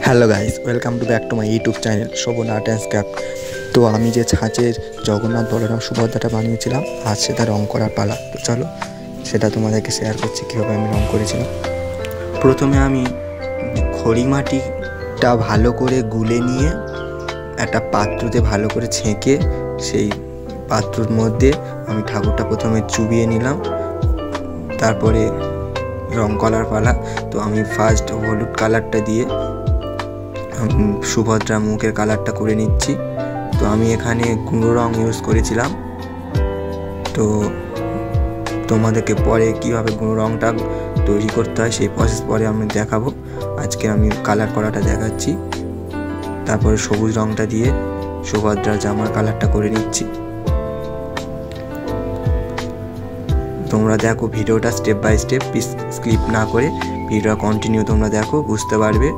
Hello guys, welcome to back to my YouTube channel Shovan art and crafts. তো আমি যে ছাঁচের জগন্নাথ বলরাম সুভদ্রাটা বানিয়েছিলাম, আজ সেটা রং করার পালা। তো চলো সেটা তোমাদেরকে শেয়ার করছি কীভাবে আমি রং করেছিলাম। প্রথমে আমি খড়ি মাটিটা ভালো করে গুলে নিয়ে একটা পাত্রতে ভালো করে ছেঁকে সেই পাত্রর মধ্যে আমি ঠাকুরটা প্রথমে চুবিয়ে নিলাম, তারপরে রং করার পালা। তো আমি ফার্স্ট হলুদ কালারটা দিয়ে সুভদ্রা মুখের কালারটা করে নিচ্ছি। তো আমি এখানে গুঁড়ো রং ইউজ করেছিলাম। তো তোমাদেরকে পরে কীভাবে গুঁড়ো রংটা তৈরি করতে হয় সেই প্রসেস পরে আমি দেখাবো। আজকে আমি কালার করাটা দেখাচ্ছি। তারপরে সবুজ রংটা দিয়ে সুভদ্রার জামার কালারটা করে নিচ্ছি। তোমরা দেখো ভিডিওটা স্টেপ বাই স্টেপ, স্কিপ না করে ভিডিওটা কন্টিনিউ তোমরা দেখো, বুঝতে পারবে।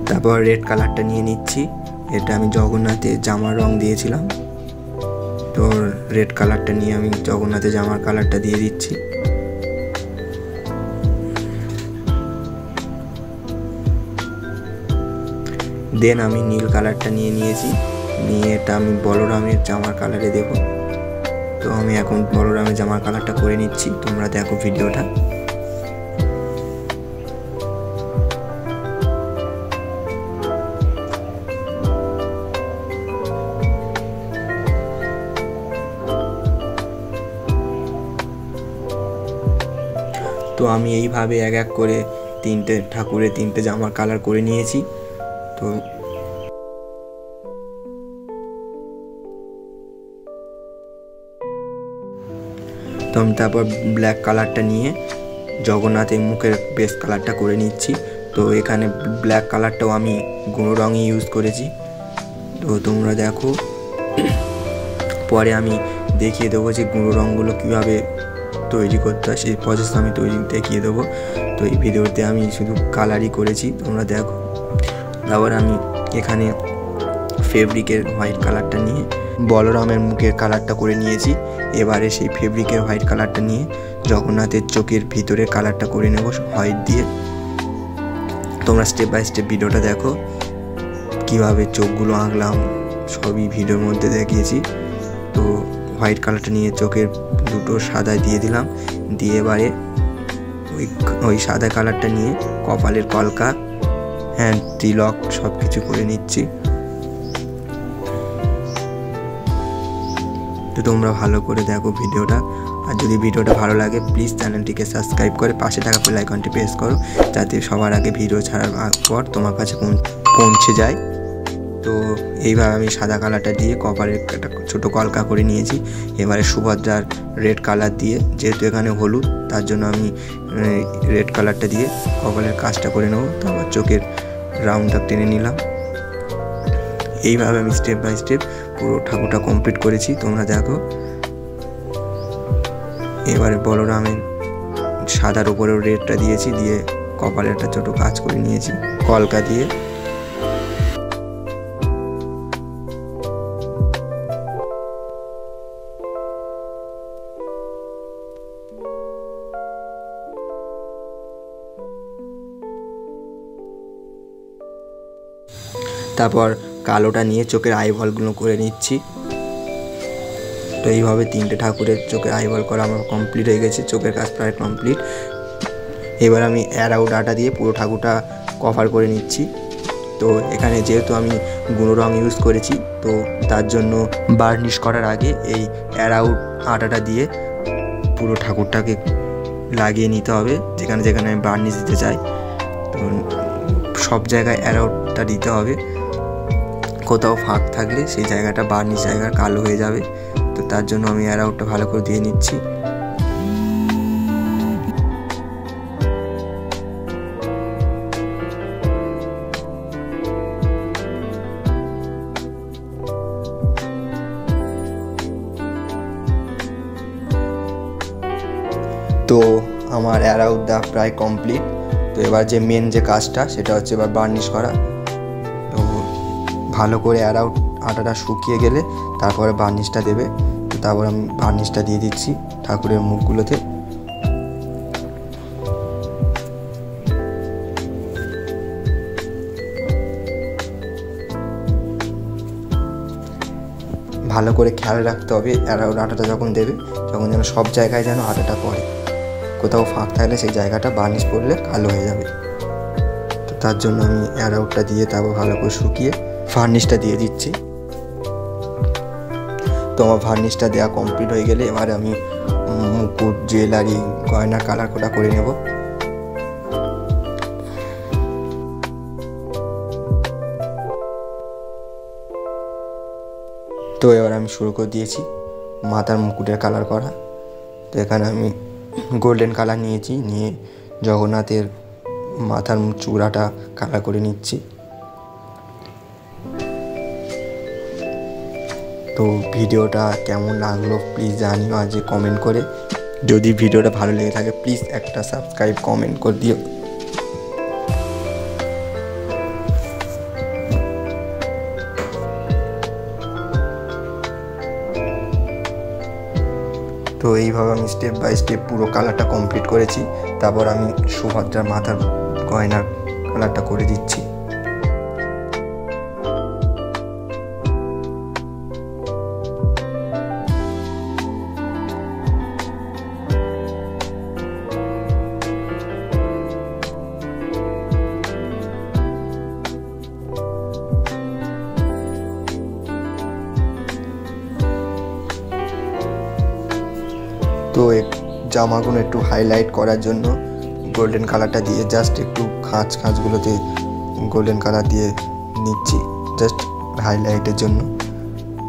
তারপর রেড কালারটা নিয়ে নিচ্ছি। এটা আমি জগন্নাথের জামার রং দিয়েছিলাম, তো রেড কালারটা নিয়ে আমি জগন্নাথের জামার কালারটা দিয়ে দিচ্ছি। দেন আমি নীল কালারটা নিয়ে নিয়েছি, নিয়ে এটা আমি বলরামের জামার কালারে দেব। তো আমি এখন বলরামের জামার কালারটা করে নিচ্ছি, তোমরা দেখো ভিডিওটা। তো আমি এইভাবে এক এক করে তিনটে ঠাকুরের তিনটে জামার কালার করে নিয়েছি। তো আমি তারপর ব্ল্যাক কালারটা নিয়ে জগন্নাথের মুখের বেস কালারটা করে নিচ্ছি। তো এখানে ব্ল্যাক কালারটাও আমি গুঁড়ো রঙই ইউজ করেছি। তো তোমরা দেখো, পরে আমি দেখিয়ে দেবো যে গুঁড়ো রঙগুলো কীভাবে তৈরি করতে হয়, সেই প্রসেস আমি দেখিয়ে দেবো। তো এই ভিডিওতে আমি শুধু কালারই করেছি, তোমরা দেখো। তারপর আমি এখানে ফেব্রিকের হোয়াইট কালারটা নিয়ে বলরামের মুখের কালারটা করে নিয়েছি। এবারে সেই ফেব্রিকের হোয়াইট কালারটা নিয়ে জগন্নাথের চোখের ভিতরে কালারটা করে নেব হোয়াইট দিয়ে। তোমরা স্টেপ বাই স্টেপ ভিডিওটা দেখো, কিভাবে চোখগুলো আঁকলাম সবই ভিডিওর মধ্যে দেখিয়েছি। তো হোয়াইট কালারটা নিয়ে চোখের দুটো সাদা দিয়ে দিলাম, দিয়ে এবারে ওই সাদা কালারটা নিয়ে কপালের কলকা, হ্যাঁ, তিলক সব কিছু করে নিচ্ছি। তো তোমরা ভালো করে দেখো ভিডিওটা। আর যদি ভিডিওটা ভালো লাগে প্লিজ চ্যানেলটিকে সাবস্ক্রাইব করে পাশে থাকা বেল আইকনটি প্রেস করো, যাতে সবার আগে ভিডিও ছাড়ার পর তোমার কাছে পৌঁছে যায়। তো এইভাবে আমি সাদা কালারটা দিয়ে কপালের একটা ছোটো কলকা করে নিয়েছি। এবারে সুভদ্রার রেড কালার দিয়ে, যেহেতু এখানে হলুদ তার জন্য আমি রেড কালারটা দিয়ে কপালের কাজটা করে নেবো। তারপর চোখের রাউন্ডটা টেনে নিলাম। এইভাবে আমি স্টেপ বাই স্টেপ পুরো ঠাকুরটা কমপ্লিট করেছি, তোমরা দেখো। এবারে বলরামের সাদার উপরেও রেডটা দিয়েছি, দিয়ে কপালে একটা ছোটো কাজ করে নিয়েছি কলকা দিয়ে। তারপর কালোটা নিয়ে চোখের আইবলগুলো করে নিচ্ছি। তো এইভাবে তিনটে ঠাকুরের চোখের আইবল করা আমার কমপ্লিট হয়ে গেছে, চোখের কাজ প্রায় কমপ্লিট। এবার আমি অ্যারাউ ডাটা দিয়ে পুরো ঠাকুরটা কভার করে নিচ্ছি। তো এখানে যেহেতু আমি গুঁড়ো রং ইউজ করেছি, তো তার জন্য বার্নিশ করার আগে এই অ্যারাউ আটাটা দিয়ে পুরো ঠাকুরটাকে লাগিয়ে নিতে হবে, যেখানে যেখানে আমি বার্নিশ দিতে চাই। তো সব জায়গায় অ্যারাউটা দিতে হবে, কোথাও ফাঁক থাকলে সেই জায়গাটা বার্নিশ জায়গা কালো হয়ে যাবে। তো তার জন্য আমি অ্যারাউটটা ভালো করে দিয়ে নিচ্ছি। তো আমার অ্যারাউটটা প্রায় কমপ্লিট। তো এবার যে মেন যে কাজটা সেটা হচ্ছে এবার বার্নিশ করা। তো ভালো করে অ্যারাউট আটাটা শুকিয়ে গেলে তারপরে বার্নিশটা দেবে। তো তারপর আমি বার্নিশটা দিয়ে দিচ্ছি ঠাকুরের মুখগুলোতে। ভালো করে খেয়াল রাখতে হবে অ্যারাউন্ড আঠাটা যখন দেবে তখন যেন সব জায়গায় যেন আঠাটা পড়ে, কোথাও ফাঁক থাকলে সেই জায়গাটা বার্নিশ পড়লে কালো হয়ে যাবে। তো তার জন্য আমি অ্যারাউন্ডটা দিয়ে তারপর ভালো করে শুকিয়ে ভার্নিশটা দিয়ে দিচ্ছি। তো আমার ভার্নিশটা দেওয়া কমপ্লিট হয়ে গেলে এবার আমি মুকুট জুয়েলারি গয়না কালার করে নেব। তো এবার আমি শুরু করে দিয়েছি মাথার মুকুটের কালার করা। তো এখানে আমি গোল্ডেন কালার নিয়েছি, নিয়ে জগন্নাথের মাথার চূড়াটা কালার করে নিচ্ছি। তো ভিডিওটা কেমন লাগলো প্লিজ জানিও আজ কমেন্ট করে। যদি ভিডিওটা ভালো লেগে থাকে প্লিজ একটা সাবস্ক্রাইব কমেন্ট করে দিও। তো এইভাবে আমি স্টেপ বাই স্টেপ পুরো কালারটা কমপ্লিট করেছি। তারপর আমি সুভদ্রার মাথার গয়নার কালারটা করে দিচ্ছি। তো জামাগুলো একটু হাইলাইট করার জন্য গোল্ডেন কালারটা দিয়ে জাস্ট একটু খাঁজগুলোতে গোল্ডেন কালার দিয়ে নিচ্ছি জাস্ট হাইলাইটের জন্য।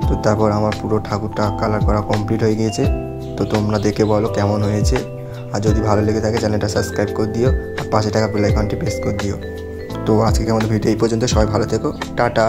তো তারপর আমার পুরো ঠাকুরটা কালার করা কমপ্লিট হয়ে গিয়েছে। তো তোমরা দেখে বলো কেমন হয়েছে, আর যদি ভালো লেগে থাকে চ্যানেলটা সাবস্ক্রাইব করে দিও আর পাশে থাকা বেল আইকনটি প্রেস করে দিও। তো আজকে আমাদের ভিডিও এই পর্যন্ত, সবাই ভালো থেকো, টাটা।